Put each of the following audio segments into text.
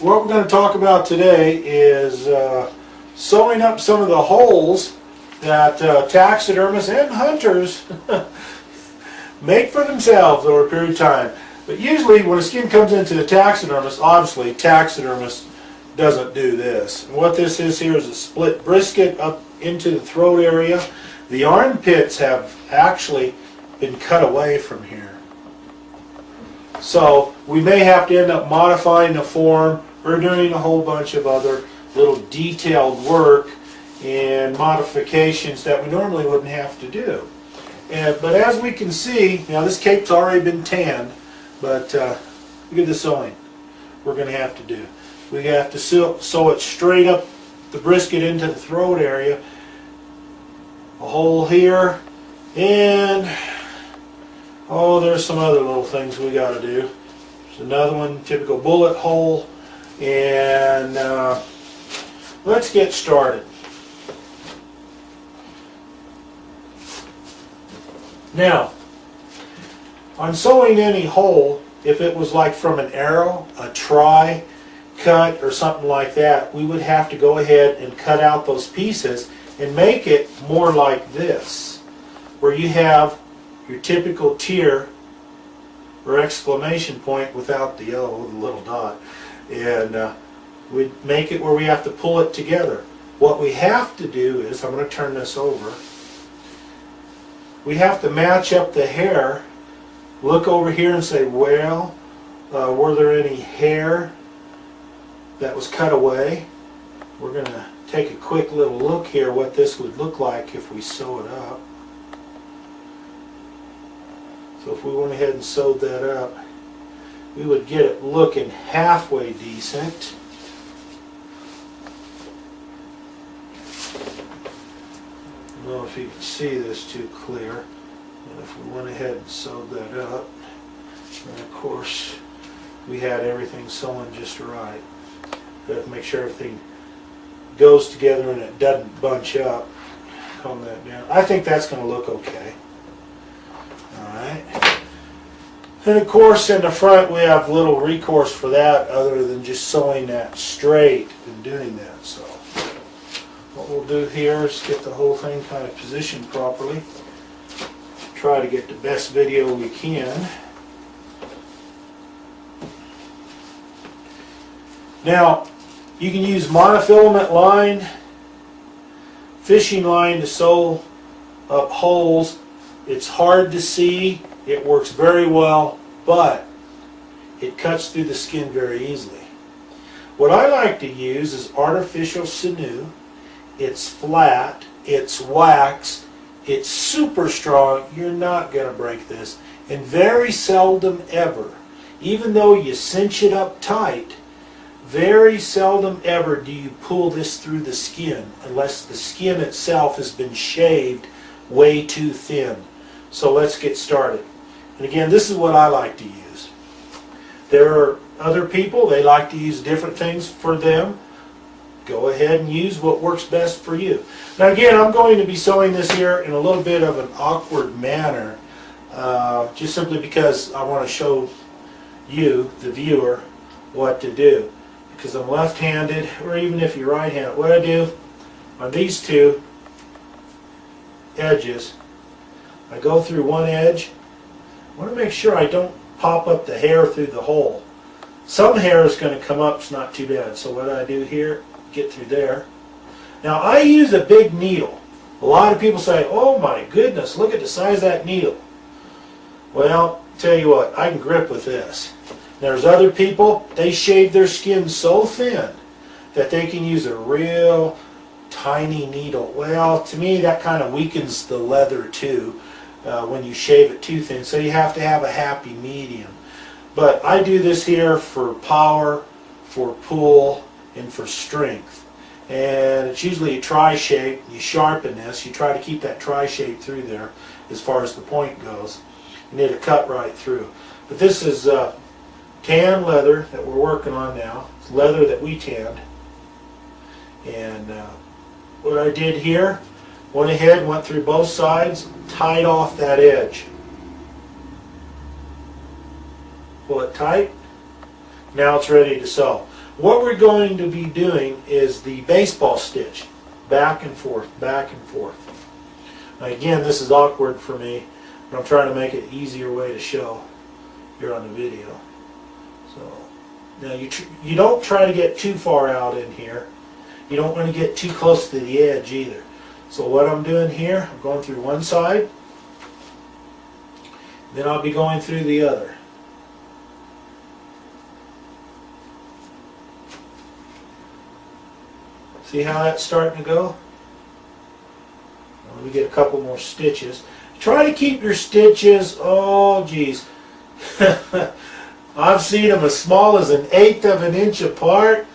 what we're going to talk about today is sewing up some of the holes that taxidermists and hunters make for themselves over a period of time. But usually when a skin comes into the taxidermist, obviously taxidermist doesn't do this. And what this is here is a split brisket up into the throat area. The armpits have actually been cut away from here. So we may have to end up modifying the form or doing a whole bunch of other little detailed work and modifications that we normally wouldn't have to do. But as we can see, now this cape's already been tanned, but look at the sewing we're going to have to do. We have to sew it straight up the brisket into the throat area, a hole here, and oh, there's some other little things we got to do. There's another one, typical bullet hole, and let's get started. Now, on sewing any hole, if it was like from an arrow, a try cut, or something like that, we would have to go ahead and cut out those pieces and make it more like this, where you have your typical tier or exclamation point without the O, the little dot, and we'd make it where we have to pull it together. What we have to do is, I'm going to turn this over, we have to match up the hair, look over here and say, well, were there any hair that was cut away? We're going to take a quick little look here what this would look like if we sew it up. So if we went ahead and sewed that up, we would get it looking halfway decent. I don't know if you can see this too clear. And if we went ahead and sewed that up, and of course we had everything sewn just right. We have to make sure everything goes together and it doesn't bunch up. Comb that down. I think that's going to look okay. Alright. And of course in the front we have little recourse for that other than just sewing that straight and doing that. So what we'll do here is get the whole thing kind of positioned properly. Try to get the best video we can. Now, you can use monofilament line, fishing line to sew up holes. It's hard to see, it works very well, but it cuts through the skin very easily. What I like to use is artificial sinew. It's flat, it's waxed, it's super strong, you're not going to break this, and very seldom ever, even though you cinch it up tight, very seldom ever do you pull this through the skin unless the skin itself has been shaved way too thin. So let's get started. And again, this is what I like to use. There are other people, they like to use different things for them. Go ahead and use what works best for you. Now again, I'm going to be sewing this here in a little bit of an awkward manner, just simply because I want to show you, the viewer, what to do. Because I'm left-handed, or even if you're right-handed, what I do on these two edges, I go through one edge. I want to make sure I don't pop up the hair through the hole. Some hair is going to come up, it's not too bad. So what I do here, get through there. Now I use a big needle. A lot of people say, oh my goodness, look at the size of that needle. Well, tell you what, I can grip with this. There's other people, they shave their skin so thin that they can use a real tiny needle. Well, to me that kind of weakens the leather too when you shave it too thin, so you have to have a happy medium. But I do this here for power, for pull, and for strength. And it's usually a tri-shape. You sharpen this, you try to keep that tri-shape through there as far as the point goes, and it'll cut right through. But this is tan leather that we're working on now. It's leather that we tanned. And what I did here, went ahead, went through both sides, tied off that edge. Pull it tight. Now it's ready to sew. What we're going to be doing is the baseball stitch, back and forth, back and forth. Now again, this is awkward for me, but I'm trying to make it an easier way to show here on the video. So now you don't try to get too far out in here. You don't want to get too close to the edge either. So what I'm doing here, I'm going through one side, then I'll be going through the other. See how that's starting to go? Let me get a couple more stitches. Try to keep your stitches, oh geez, I've seen them as small as 1/8 of an inch apart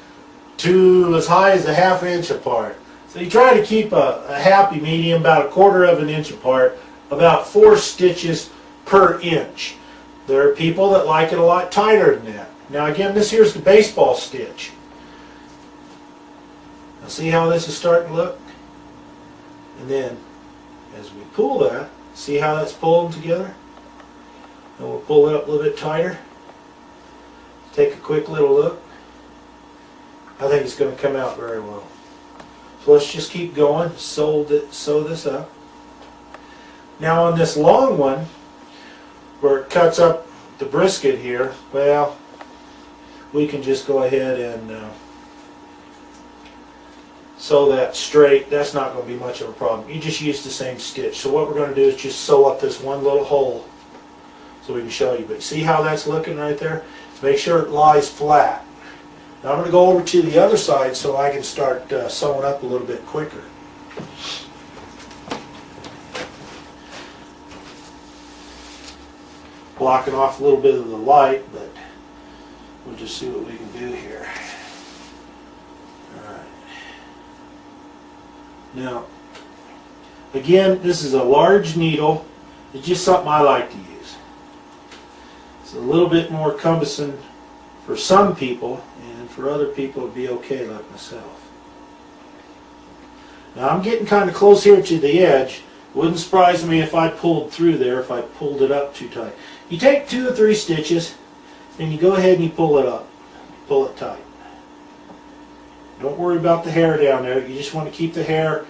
to as high as 1/2 inch apart. So you try to keep a happy medium, about 1/4 of an inch apart, about 4 stitches per inch. There are people that like it a lot tighter than that. Now again, this here's the baseball stitch. Now see how this is starting to look? And then as we pull that, see how that's pulling together? And we'll pull it up a little bit tighter. Take a quick little look. I think it's going to come out very well. So let's just keep going, sew this up. Now on this long one, where it cuts up the brisket here, well, we can just go ahead and sew that straight. That's not going to be much of a problem. You just use the same stitch. So what we're going to do is just sew up this one little hole so we can show you. But see how that's looking right there? Make sure it lies flat. Now I'm going to go over to the other side so I can start sewing up a little bit quicker. Blocking off a little bit of the light, but we'll just see what we can do here. Alright. Now, again, this is a large needle. It's just something I like to use. It's a little bit more cumbersome for some people, and for other people it'd be okay, like myself. Now I'm getting kind of close here to the edge. Wouldn't surprise me if I pulled through there, if I pulled it up too tight. You take 2 or 3 stitches, and you go ahead and you pull it up. Pull it tight. Don't worry about the hair down there. You just want to keep the hair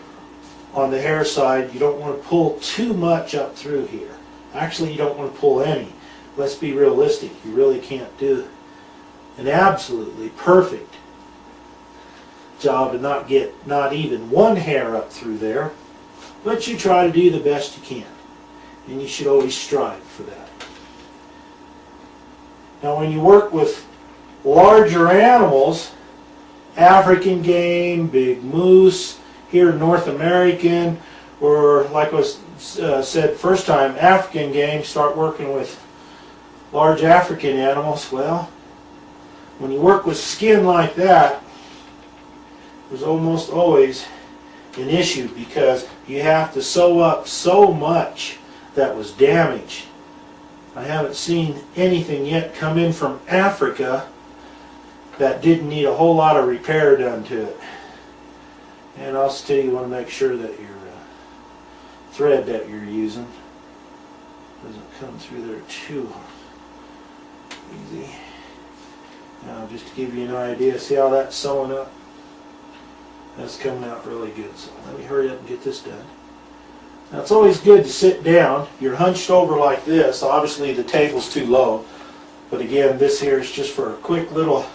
on the hair side. You don't want to pull too much up through here. Actually, you don't want to pull any. Let's be realistic. You really can't do an absolutely perfect job and not get not even one hair up through there. But you try to do the best you can. And you should always strive for that. Now when you work with larger animals, African game, big moose, here North American, or like was said first time, African game, start working with large African animals. Well, when you work with skin like that, there's almost always an issue because you have to sew up so much that was damaged. I haven't seen anything yet come in from Africa that didn't need a whole lot of repair done to it. And also too, you want to make sure that your thread that you're using doesn't come through there too easy. Now just to give you an idea, see how that's sewing up? That's coming out really good. So let me hurry up and get this done. Now it's always good to sit down. You're hunched over like this. Obviously the table's too low. But again, this here is just for a quick little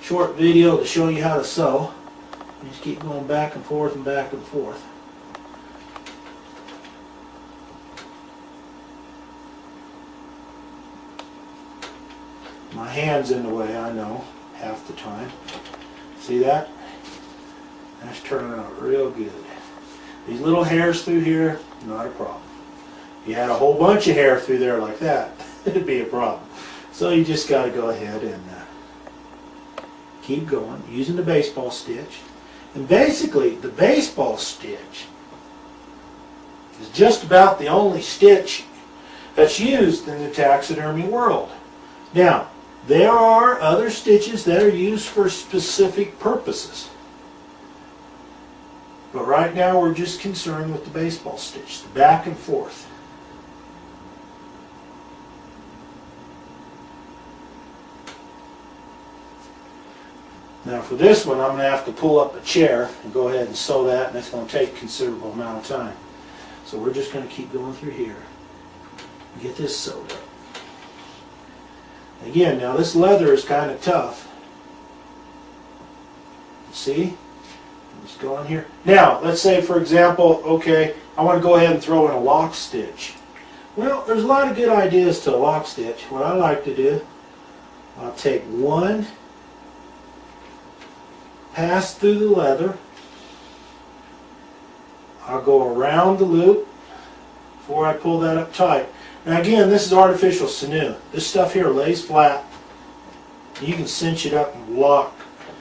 short video to show you how to sew. You just keep going back and forth and back and forth. My hand's in the way, I know, half the time. See that? That's turning out real good. These little hairs through here, not a problem. If you had a whole bunch of hair through there like that, it'd be a problem. So you just got to go ahead and keep going using the baseball stitch. And basically, the baseball stitch is just about the only stitch that's used in the taxidermy world. Now, there are other stitches that are used for specific purposes. But right now we're just concerned with the baseball stitch, the back and forth. Now for this one, I'm going to have to pull up a chair and go ahead and sew that, and it's going to take a considerable amount of time. So we're just going to keep going through here and get this sewed up. Again, now this leather is kind of tough. See? Just go in here. Now, let's say for example, okay, I want to go ahead and throw in a lock stitch. Well, there's a lot of good ideas to a lock stitch. What I like to do, I'll take one, pass through the leather, I'll go around the loop before I pull that up tight. Now again, this is artificial sinew. This stuff here lays flat. You can cinch it up and lock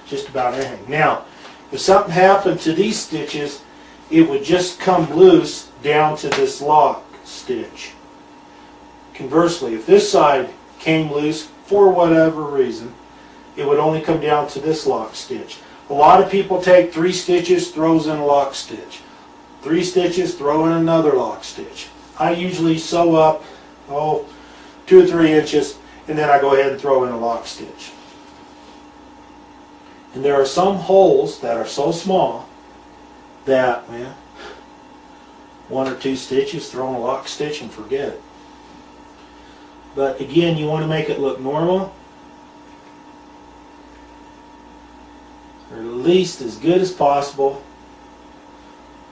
just about anything. Now, if something happened to these stitches, it would just come loose down to this lock stitch. Conversely, if this side came loose for whatever reason, it would only come down to this lock stitch. A lot of people take 3 stitches, throws in a lock stitch. 3 stitches, throw in another lock stitch. I usually sew up, 2 or 3 inches, and then I go ahead and throw in a lock stitch. And there are some holes that are so small that, man, 1 or 2 stitches, throw in a lock stitch and forget it. But again, you want to make it look normal, or at least as good as possible.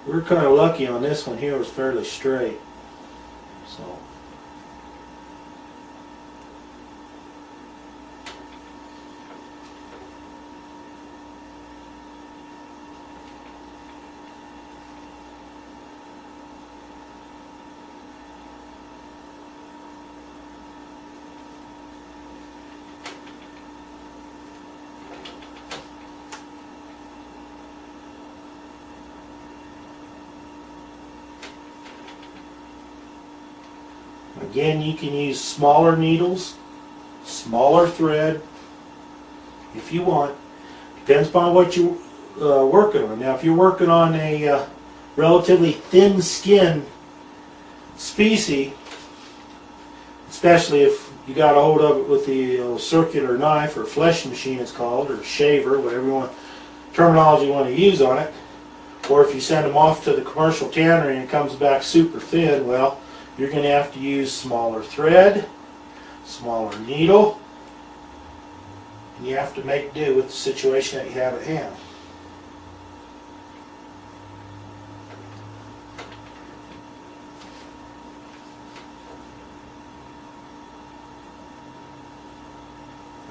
We're kind of lucky on this one here, it was fairly straight. So again, you can use smaller needles, smaller thread, if you want. Depends upon what you're working on. Now, if you're working on a relatively thin skin species, especially if you got a hold of it with the circular knife or flesh machine it's called, or shaver, whatever you want, terminology you want to use on it, or if you send them off to the commercial tannery and it comes back super thin, well, you're going to have to use smaller thread, smaller needle, and you have to make do with the situation that you have at hand.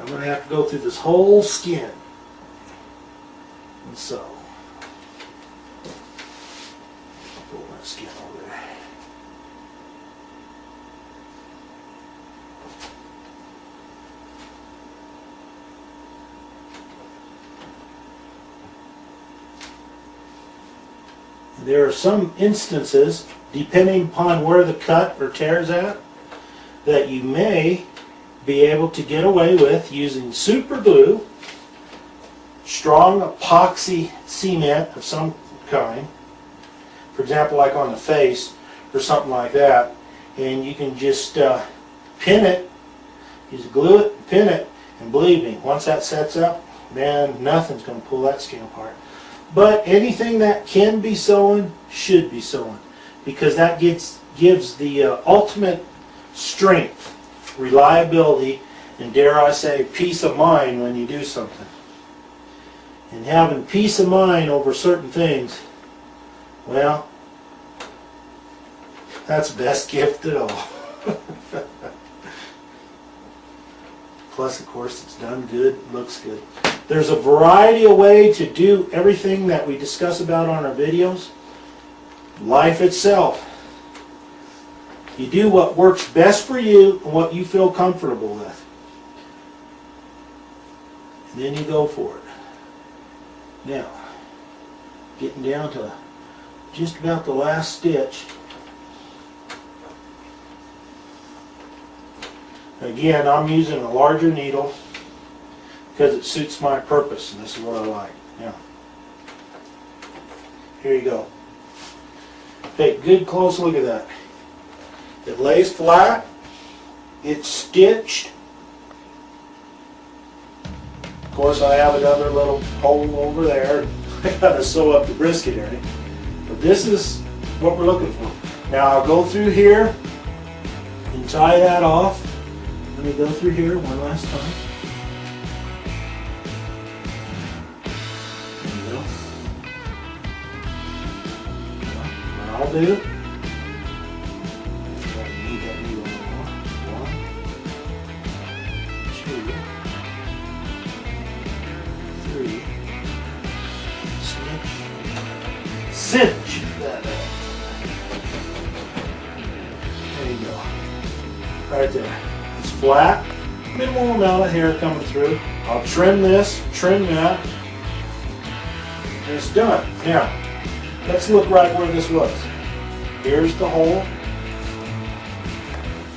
I'm going to have to go through this whole skin and sew. Pull that skin over there. There are some instances, depending upon where the cut or tear is at, that you may be able to get away with using super glue, strong epoxy cement of some kind, for example like on the face or something like that, and you can just pin it, you just glue it, pin it, and believe me, once that sets up, man, nothing's going to pull that skin apart. But anything that can be sewn should be sewn, because that gives the ultimate strength, reliability, and dare I say peace of mind when you do something. And having peace of mind over certain things, well, that's the best gift at all. Plus, of course, it's done good, looks good. There's a variety of ways to do everything that we discuss about on our videos. Life itself. You do what works best for you and what you feel comfortable with. And then you go for it. Now, getting down to just about the last stitch. Again, I'm using a larger needle because it suits my purpose, and this is what I like. Now, here you go. Take a good close look at that. It lays flat, it's stitched. course, I have another little hole over there. I gotta sew up the brisket area. But this is what we're looking for. Now I'll go through here and tie that off. Let me go through here one last time. There you go. What I'll do, I need that needle a little more. 1, 2, 3. Cinch that up. There you go. Right there. It's flat. Minimal amount of hair coming through. I'll trim this, trim that, and it's done. Now, let's look right where this was. Here's the hole.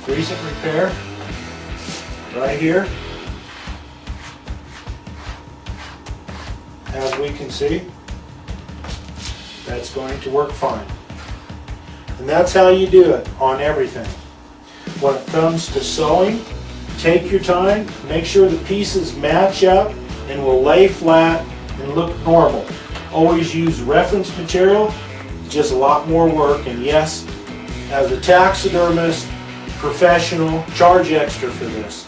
Recent repair. Right here. As we can see, that's going to work fine. And that's how you do it on everything. When it comes to sewing, take your time, make sure the pieces match up and will lay flat and look normal. Always use reference material, just a lot more work, and yes, as a taxidermist, professional, charge extra for this.